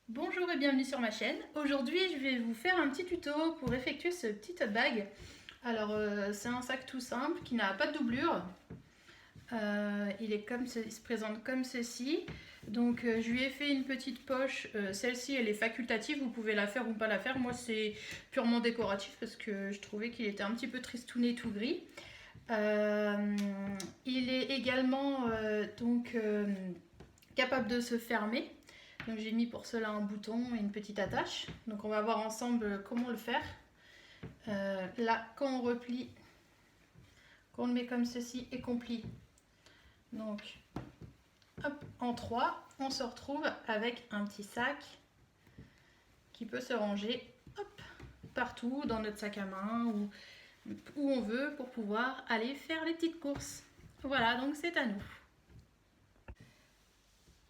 Bonjour et bienvenue sur ma chaîne. Aujourd'hui, je vais vous faire un petit tuto pour effectuer ce petit tote bag. Alors, c'est un sac tout simple qui n'a pas de doublure. Il se présente comme ceci. Donc, je lui ai fait une petite poche. Celle-ci, elle est facultative. Vous pouvez la faire ou pas la faire. Moi, c'est purement décoratif parce que je trouvais qu'il était un petit peu tristouné tout gris. Il est également capable de se fermer. Donc j'ai mis pour cela un bouton et une petite attache. Donc on va voir ensemble comment le faire. Là, quand on replie, quand on le met comme ceci et qu'on plie, donc hop, en 3, on se retrouve avec un petit sac qui peut se ranger hop, partout dans notre sac à main ou où on veut pour pouvoir aller faire les petites courses. Voilà, donc c'est à nous.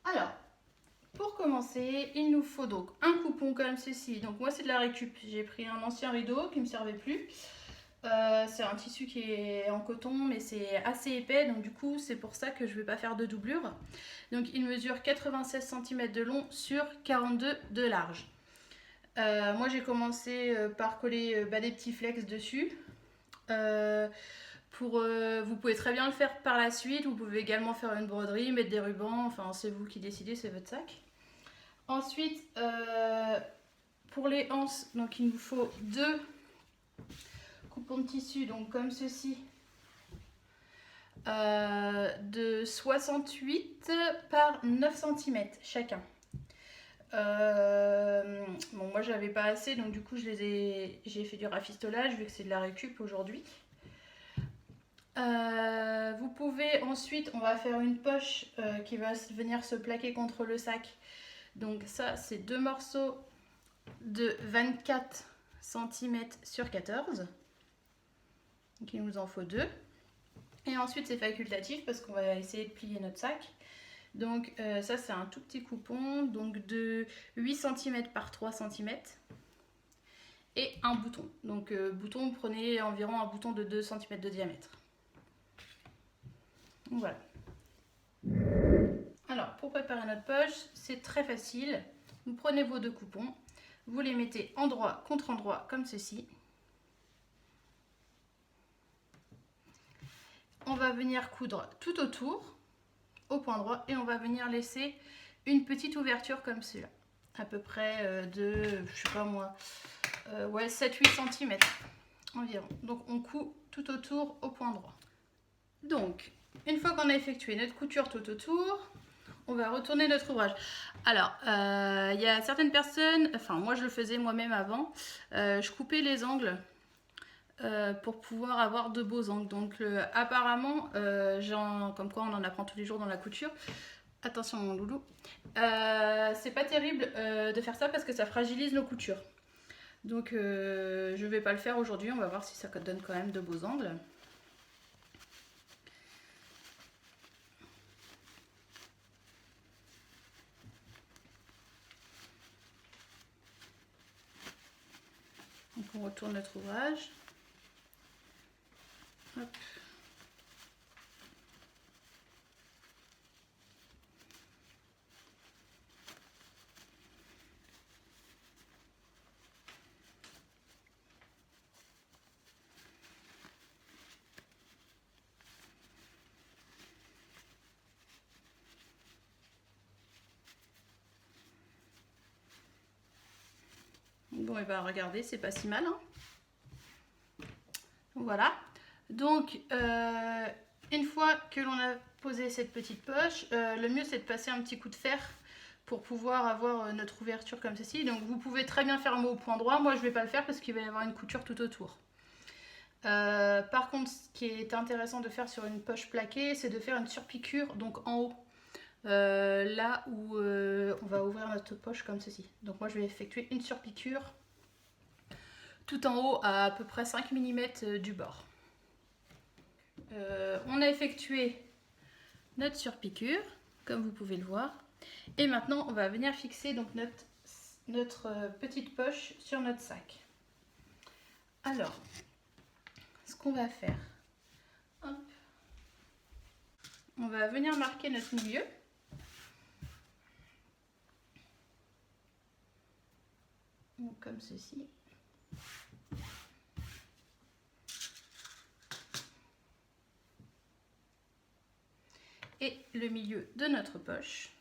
Alors, pour commencer, il nous faut donc un coupon comme ceci. Donc moi c'est de la récup. J'ai pris un ancien rideau qui ne me servait plus. C'est un tissu qui est en coton mais c'est assez épais. Donc du coup c'est pour ça que je ne vais pas faire de doublure. Donc il mesure 96 cm de long sur 42 de large. Moi j'ai commencé par coller des petits flex dessus. Vous pouvez très bien le faire par la suite. Vous pouvez également faire une broderie, mettre des rubans. Enfin c'est vous qui décidez, c'est votre sac. Ensuite, pour les anses, donc il nous faut deux coupons de tissu, donc comme ceci, de 68 par 9 cm chacun. Bon, moi j'avais pas assez, donc du coup j'ai fait du rafistolage vu que c'est de la récup aujourd'hui. Vous pouvez ensuite, on va faire une poche qui va venir se plaquer contre le sac. Donc ça, c'est deux morceaux de 24 cm sur 14. Donc il nous en faut deux. Et ensuite c'est facultatif parce qu'on va essayer de plier notre sac. Donc ça c'est un tout petit coupon, donc de 8 cm par 3 cm. Et un bouton. Donc bouton, prenez environ un bouton de 2 cm de diamètre. Donc voilà. Alors pour préparer notre poche, c'est très facile. Vous prenez vos deux coupons, vous les mettez endroit contre endroit comme ceci. On va venir coudre tout autour au point droit et on va venir laisser une petite ouverture comme cela, à peu près de, je sais pas moi, 7-8 cm environ. Donc on coud tout autour au point droit. Donc une fois qu'on a effectué notre couture tout autour, on va retourner notre ouvrage. Alors, il y a certaines personnes, enfin moi je le faisais moi-même avant, je coupais les angles pour pouvoir avoir de beaux angles. Donc apparemment, comme quoi on en apprend tous les jours dans la couture. Attention mon loulou. C'est pas terrible de faire ça parce que ça fragilise nos coutures. Donc je vais pas le faire aujourd'hui, on va voir si ça donne quand même de beaux angles. Donc on retourne notre ouvrage. Hop. Bon, et ben regardez, c'est pas si mal. Hein. Voilà. Donc, une fois que l'on a posé cette petite poche, le mieux c'est de passer un petit coup de fer pour pouvoir avoir notre ouverture comme ceci. Donc, vous pouvez très bien fermer au point droit. Moi, je ne vais pas le faire parce qu'il va y avoir une couture tout autour. Par contre, ce qui est intéressant de faire sur une poche plaquée, c'est de faire une surpiqûre, donc en haut. Là où on va ouvrir notre poche comme ceci. Donc moi je vais effectuer une surpiqûre tout en haut à peu près 5 mm du bord. On a effectué notre surpiqûre comme vous pouvez le voir et maintenant on va venir fixer donc notre petite poche sur notre sac. Alors ce qu'on va faire, hop, on va venir marquer notre milieu. Donc comme ceci. Et le milieu de notre poche.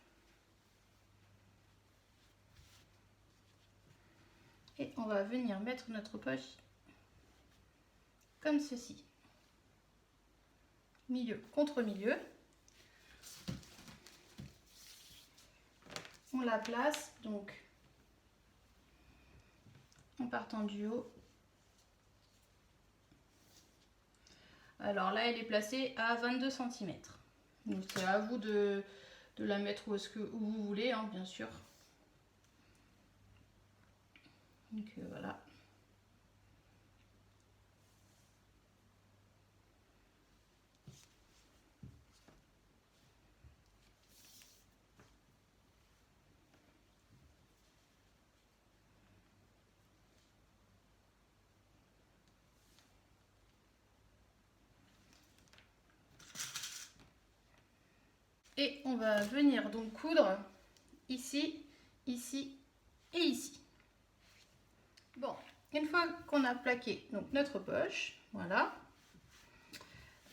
Et on va venir mettre notre poche comme ceci. Milieu contre milieu. On la place donc en partant du haut. Alors là, elle est placée à 22 cm. Donc c'est à vous de la mettre où vous voulez, hein, bien sûr. Donc voilà. Et on va venir donc coudre ici, ici et ici. Bon, une fois qu'on a plaqué donc notre poche, voilà.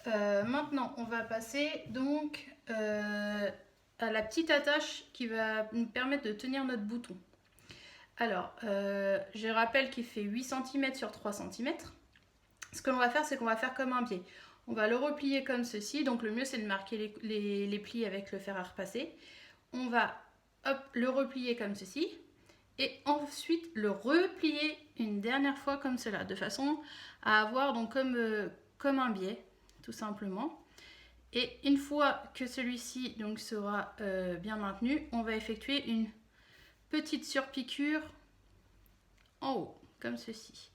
Maintenant, on va passer donc à la petite attache qui va nous permettre de tenir notre bouton. Alors, je rappelle qu'il fait 8 cm sur 3 cm. Ce que l'on va faire, c'est qu'on va faire comme un biais. On va le replier comme ceci. Donc, le mieux, c'est de marquer les plis avec le fer à repasser. On va hop, le replier comme ceci. Et ensuite, le replier une dernière fois comme cela. De façon à avoir donc comme un biais, tout simplement. Et une fois que celui-ci donc sera bien maintenu, on va effectuer une petite surpiqûre en haut, comme ceci.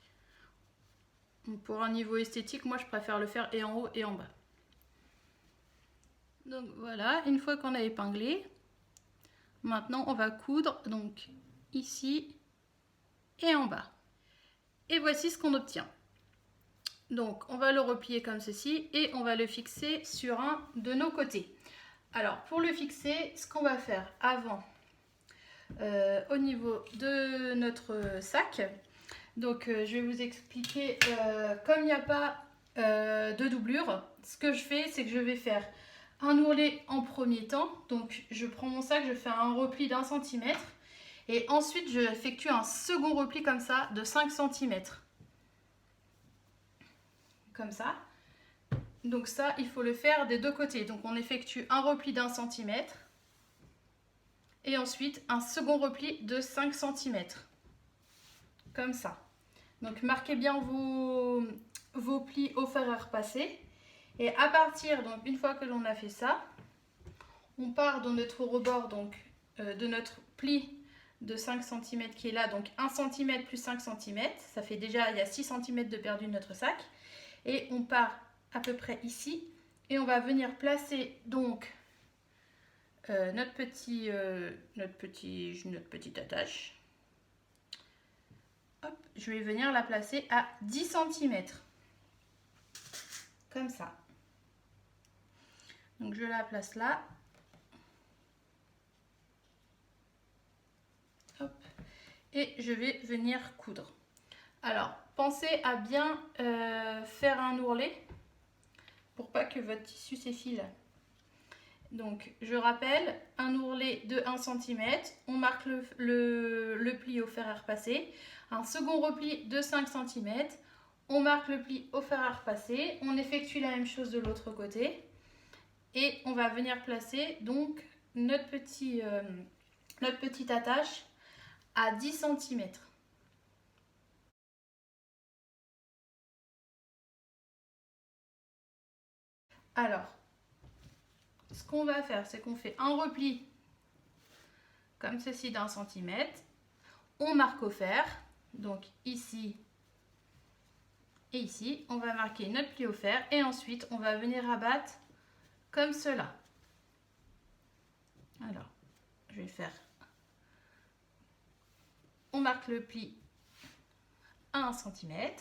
Donc pour un niveau esthétique, moi je préfère le faire et en haut et en bas. Donc voilà, une fois qu'on a épinglé, maintenant on va coudre donc ici et en bas. Et voici ce qu'on obtient. Donc on va le replier comme ceci et on va le fixer sur un de nos côtés. Alors pour le fixer, ce qu'on va faire avant, au niveau de notre sac, donc je vais vous expliquer, comme il n'y a pas de doublure, ce que je fais, c'est que je vais faire un ourlet en premier temps. Donc je prends mon sac, je fais un repli d'1 cm et ensuite je effectue un second repli comme ça de 5 cm. Comme ça. Donc ça, il faut le faire des deux côtés. Donc on effectue un repli d'1 cm et ensuite un second repli de 5 cm. Comme ça. Donc marquez bien vos plis au fer à repasser. Et à partir, donc une fois que l'on a fait ça, on part dans notre rebord donc, de notre pli de 5 cm qui est là. Donc 1 cm plus 5 cm. Ça fait déjà, il y a 6 cm de perdu de notre sac. Et on part à peu près ici. Et on va venir placer donc notre petite attache. Hop, je vais venir la placer à 10 cm. Comme ça. Donc je la place là. Hop. Et je vais venir coudre. Alors, pensez à bien faire un ourlet pour pas que votre tissu s'effile. Donc, je rappelle, un ourlet de 1 cm, on marque le pli au fer à repasser. Un second repli de 5 cm, on marque le pli au fer à repasser. On effectue la même chose de l'autre côté. Et on va venir placer donc notre petite attache à 10 cm. Alors, ce qu'on va faire, c'est qu'on fait un repli comme ceci d'1 cm. On marque au fer, donc ici et ici. On va marquer notre pli au fer et ensuite on va venir abattre comme cela. Alors, je vais faire. On marque le pli à 1 cm.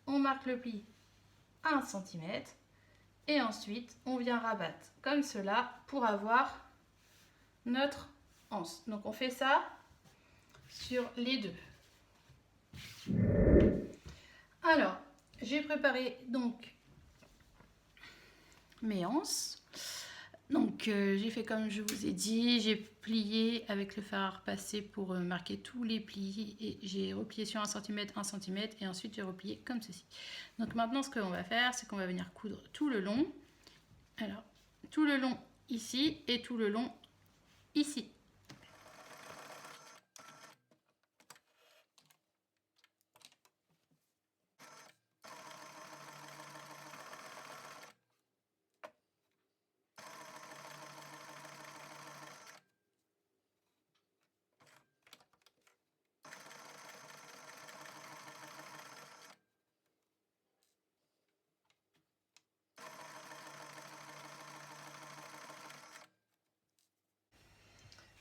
On marque le pli à 1 cm. Et ensuite, on vient rabattre comme cela pour avoir notre anse. Donc, on fait ça sur les deux. Alors, j'ai préparé donc mes anses. Donc j'ai fait comme je vous ai dit, j'ai plié avec le fer à repasser pour marquer tous les plis et j'ai replié sur 1 cm, 1 cm et ensuite j'ai replié comme ceci. Donc maintenant ce qu'on va faire, c'est qu'on va venir coudre tout le long. Alors, tout le long ici et tout le long ici.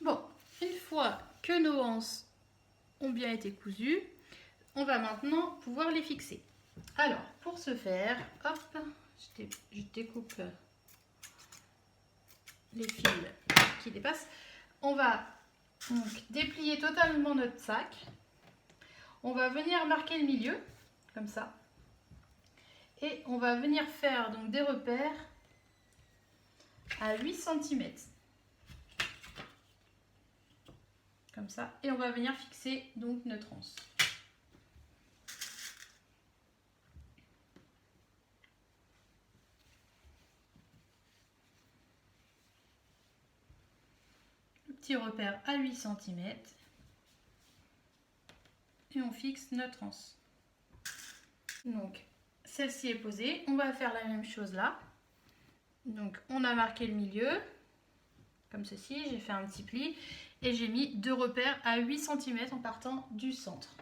Bon, une fois que nos anses ont bien été cousues, on va maintenant pouvoir les fixer. Alors, pour ce faire, hop, je découpe les fils qui dépassent. On va donc déplier totalement notre sac. On va venir marquer le milieu, comme ça. Et on va venir faire donc des repères à 8 cm. Comme ça. Et on va venir fixer donc notre anse. Le petit repère à 8 cm. Et on fixe notre anse. Donc, celle-ci est posée. On va faire la même chose là. Donc, on a marqué le milieu. Comme ceci, j'ai fait un petit pli. Et j'ai mis 2 repères à 8 cm en partant du centre.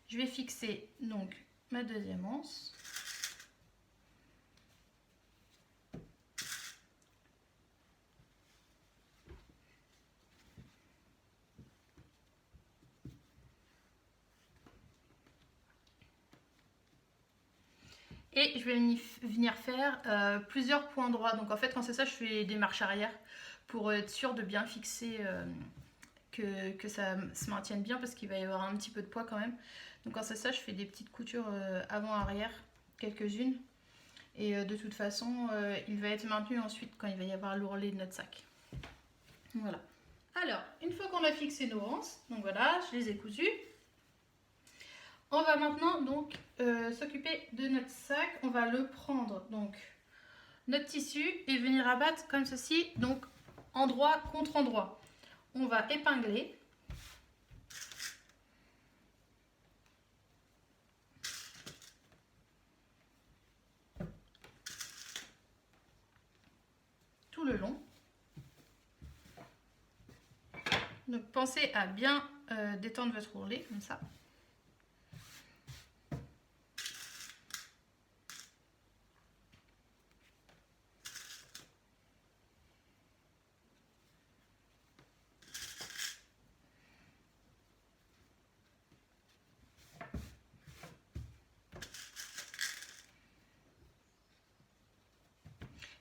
Je vais fixer donc ma deuxième anse. Et je vais venir faire plusieurs points droits. Donc en fait, quand c'est ça, je fais des marches arrière pour être sûr de bien fixer, que ça se maintienne bien parce qu'il va y avoir un petit peu de poids quand même. Donc quand c'est ça, je fais des petites coutures avant-arrière, quelques-unes. Et de toute façon, il va être maintenu ensuite quand il va y avoir l'ourlet de notre sac. Voilà. Alors, une fois qu'on a fixé nos anses, donc voilà, je les ai cousues. On va maintenant donc s'occuper de notre sac. On va le prendre, donc notre tissu, et venir abattre comme ceci, donc endroit contre endroit. On va épingler. Tout le long. Donc pensez à bien détendre votre ourlet, comme ça.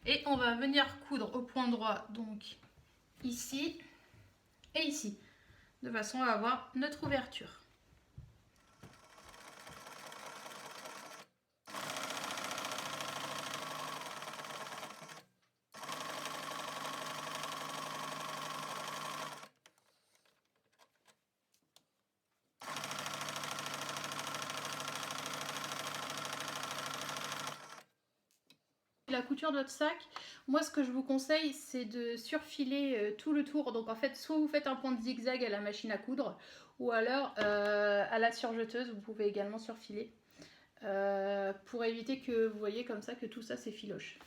Et on va venir coudre au point droit, donc ici et ici, de façon à avoir notre ouverture. La couture de votre sac, moi ce que je vous conseille, c'est de surfiler tout le tour. Donc en fait, soit vous faites un point de zigzag à la machine à coudre, ou alors à la surjeteuse, vous pouvez également surfiler pour éviter que vous voyez comme ça que tout ça s'effiloche.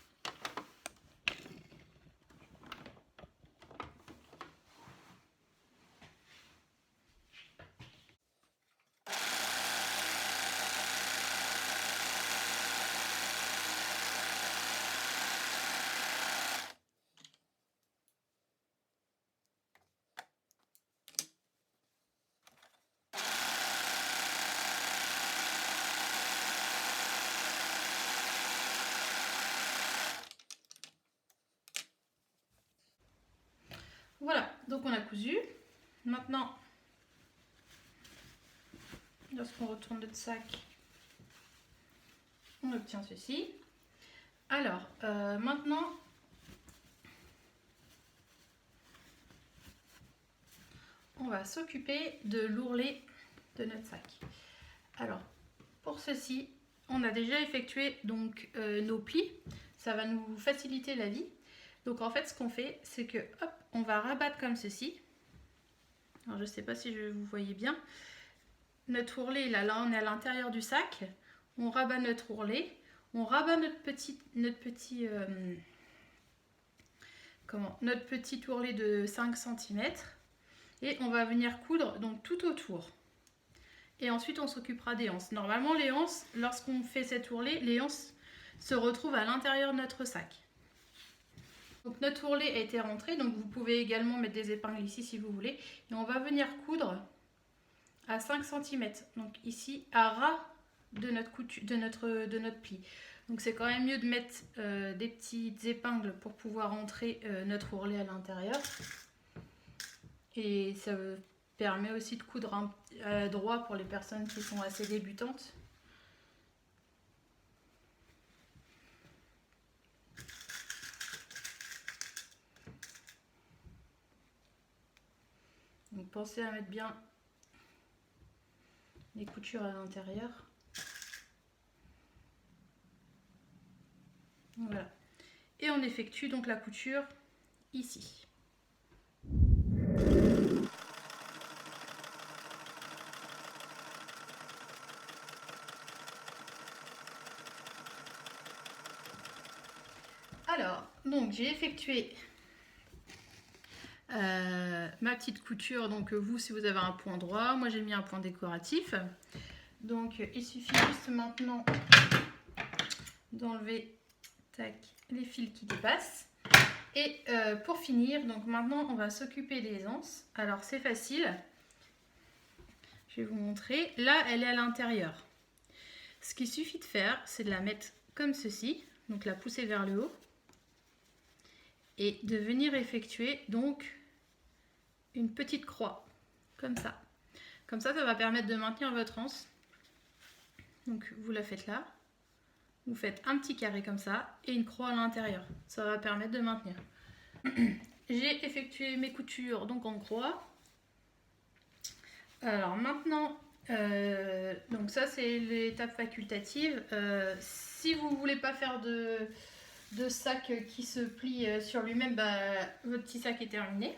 Voilà, donc on a cousu. Maintenant, Lorsqu'on retourne notre sac, on obtient ceci. Alors, maintenant, on va s'occuper de l'ourlet de notre sac. Alors, pour ceci, on a déjà effectué donc nos plis. Ça va nous faciliter la vie. Donc en fait, ce qu'on fait, c'est que hop, on va rabattre comme ceci. Alors je ne sais pas si vous voyez bien. Notre ourlet, là on est à l'intérieur du sac. On rabat notre ourlet. On rabat notre petit ourlet de 5 cm. Et on va venir coudre donc tout autour. Et ensuite, on s'occupera des anses. Normalement, les anses, lorsqu'on fait cet ourlet, les anses se retrouvent à l'intérieur de notre sac. Donc notre ourlet a été rentré, donc vous pouvez également mettre des épingles ici si vous voulez. Et on va venir coudre à 5 cm, donc ici à ras de notre pli. Donc c'est quand même mieux de mettre des petites épingles pour pouvoir rentrer notre ourlet à l'intérieur. Et ça permet aussi de coudre droit pour les personnes qui sont assez débutantes. Donc pensez à mettre bien les coutures à l'intérieur. Voilà. Et on effectue donc la couture ici. Alors, donc j'ai effectué ma petite couture. Donc vous, si vous avez un point droit, moi j'ai mis un point décoratif. Donc il suffit juste maintenant d'enlever les fils qui dépassent. Et pour finir, donc maintenant on va s'occuper des anses. Alors c'est facile. Je vais vous montrer. Là, elle est à l'intérieur. Ce qu'il suffit de faire, c'est de la mettre comme ceci. Donc la pousser vers le haut. Et de venir effectuer donc une petite croix. Comme ça. Comme ça, ça va permettre de maintenir votre anse. Donc vous la faites là. Vous faites un petit carré comme ça et une croix à l'intérieur. Ça va permettre de maintenir. J'ai effectué mes coutures donc en croix. Alors maintenant, donc ça c'est l'étape facultative. Si vous ne voulez pas faire de sac qui se plie sur lui-même, bah, votre petit sac est terminé.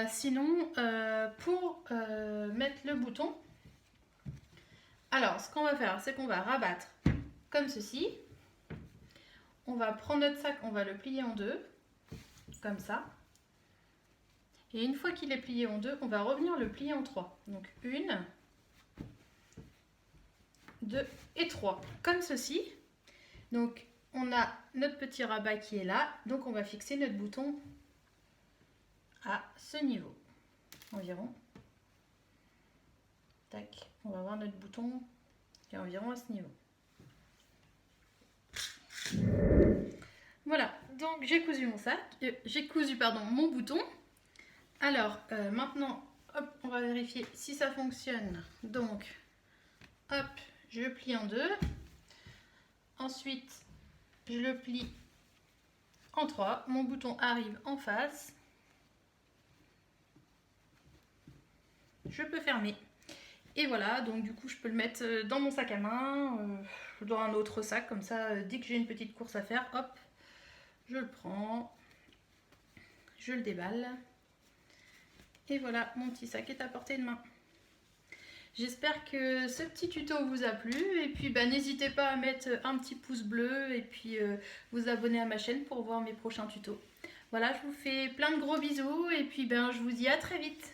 Sinon, pour mettre le bouton, alors ce qu'on va faire, c'est qu'on va rabattre comme ceci. On va prendre notre sac, on va le plier en deux, comme ça. Et une fois qu'il est plié en deux, on va revenir le plier en trois. Donc 1, 2 et 3, comme ceci. Donc on a notre petit rabat qui est là. Donc on va fixer notre bouton à ce niveau, environ. Tac, on va voir notre bouton qui est environ à ce niveau. Voilà, donc j'ai cousu mon sac, mon bouton. Alors maintenant, hop, on va vérifier si ça fonctionne. Donc, hop, je le plie en deux. Ensuite, je le plie en trois. Mon bouton arrive en face. Je peux fermer. Et voilà, donc du coup, je peux le mettre dans mon sac à main, dans un autre sac, comme ça, dès que j'ai une petite course à faire, hop, je le prends, je le déballe. Et voilà, mon petit sac est à portée de main. J'espère que ce petit tuto vous a plu. Et puis, n'hésitez pas à mettre un petit pouce bleu et puis vous abonner à ma chaîne pour voir mes prochains tutos. Voilà, je vous fais plein de gros bisous et puis je vous dis à très vite.